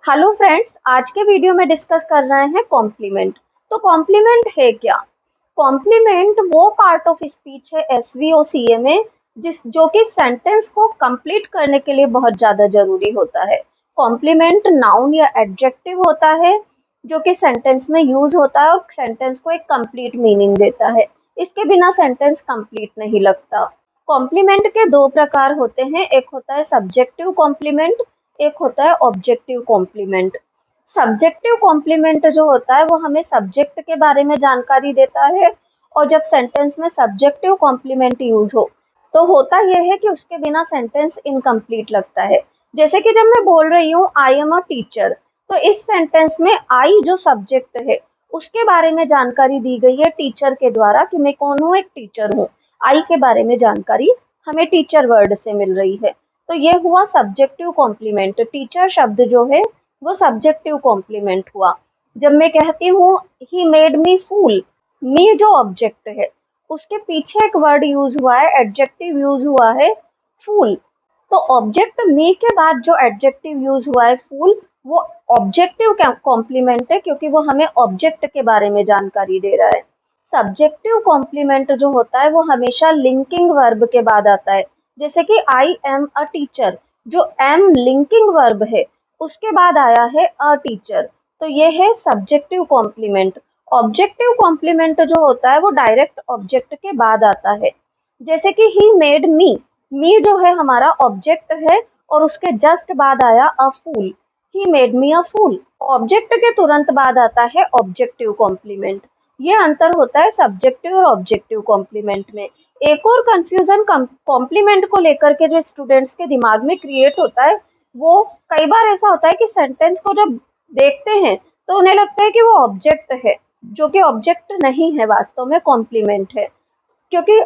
Hello friends, आज के video में डिस्कस कर रहे हैं कॉम्प्लीमेंट। तो कॉम्प्लीमेंट है क्या? कॉम्प्लीमेंट वो पार्ट ऑफ स्पीच है एसवीओसीए में जो कि सेंटेंस को कंप्लीट करने के लिए बहुत ज़्यादा जरूरी होता है। कॉम्प्लीमेंट नाउन या एडजेक्टिव होता है जो कि सेंटेंस में यूज होता है और सेंटेंस को एक कंप्लीट मीनिंग देता है। इसके बिना सेंटेंस कंप्लीट नहीं लगता। कॉम्प्लीमेंट के दो प्रकार होते हैं, एक होता है सब्जेक्टिव कॉम्प्लीमेंट, एक होता है ऑब्जेक्टिव कॉम्प्लीमेंट। सब्जेक्टिव कॉम्प्लीमेंट जो होता है वो हमें सब्जेक्ट के बारे में जानकारी देता है, और जब सेंटेंस में सब्जेक्टिव कॉम्प्लीमेंट यूज हो तो होता यह है कि उसके बिना सेंटेंस इनकम्प्लीट लगता है। जैसे कि जब मैं बोल रही हूँ आई एम अ टीचर, तो इस सेंटेंस में आई जो सब्जेक्ट है उसके बारे में जानकारी दी गई है टीचर के द्वारा कि मैं कौन हूँ, एक टीचर हूँ। आई के बारे में जानकारी हमें टीचर वर्ड से मिल रही है। तो ये हुआ सब्जेक्टिव कॉम्प्लीमेंट। टीचर शब्द जो है वो सब्जेक्टिव कॉम्प्लीमेंट हुआ। जब मैं कहती हूँ ही मेड मी फूल, मी जो ऑब्जेक्ट है उसके पीछे एक वर्ड यूज हुआ है, एडजेक्टिव यूज हुआ है फूल। तो ऑब्जेक्ट मी के बाद जो एडजेक्टिव यूज हुआ है फूल, वो ऑब्जेक्टिव कॉम्प्लीमेंट है क्योंकि वो हमें ऑब्जेक्ट के बारे में जानकारी दे रहा है। सब्जेक्टिव कॉम्प्लीमेंट जो होता है वो हमेशा लिंकिंग वर्ब के बाद आता है। जैसे कि आई एम अ टीचर, जो एम लिंकिंग वर्ब है उसके बाद आया है अ टीचर, तो ये है सब्जेक्टिव कॉम्प्लीमेंट। ऑब्जेक्टिव कॉम्प्लीमेंट जो होता है वो डायरेक्ट ऑब्जेक्ट के बाद आता है। जैसे कि ही मेड मी जो है हमारा ऑब्जेक्ट है और उसके जस्ट बाद आया अ फूल, he made me a fool. Object के तुरंत बाद आता है ऑब्जेक्टिव कॉम्प्लीमेंट। ये अंतर होता है सब्जेक्टिव और ऑब्जेक्टिव कॉम्प्लीमेंट में। एक और कंफ्यूजन कॉम्प्लीमेंट को लेकर के जो स्टूडेंट्स के दिमाग में क्रिएट होता है, वो कई बार ऐसा होता है कि सेंटेंस को जब देखते हैं तो उन्हें लगता है कि वो ऑब्जेक्ट है, जो कि ऑब्जेक्ट नहीं है, वास्तव में कॉम्प्लीमेंट है। क्योंकि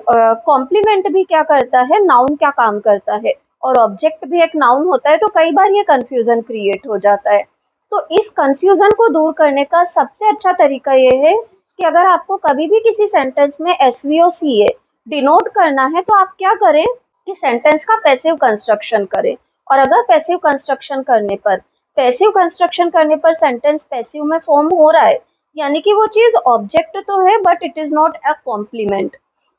कॉम्प्लीमेंट भी क्या करता है, नाउन क्या काम करता है, और ऑब्जेक्ट भी एक नाउन होता है, तो कई बार ये कंफ्यूजन क्रिएट हो जाता है। तो इस कंफ्यूजन को दूर करने का सबसे अच्छा तरीका ये है कि अगर आपको कभी भी किसी सेंटेंस में एसवीओसीए डिनोट करना है तो आप क्या करें कि सेंटेंस का पैसिव कंस्ट्रक्शन करें। और अगर पैसिव कंस्ट्रक्शन करने पर सेंटेंस पैसिव में फॉर्म हो रहा है, यानी कि वो चीज ऑब्जेक्ट तो है but it is not a compliment.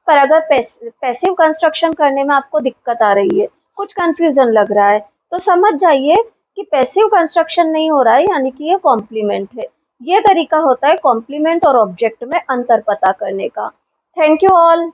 पर अगर पैसिव कंस्ट्रक्शन करने में आपको दिक्कत आ रही है, कुछ कंफ्यूजन लग रहा है, तो समझ जाइए कि पैसिव कंस्ट्रक्शन नहीं हो रहा है, यानी कि ये कॉम्प्लीमेंट है। ये तरीका होता है कॉम्प्लीमेंट और ऑब्जेक्ट में अंतर पता करने का। Thank you all.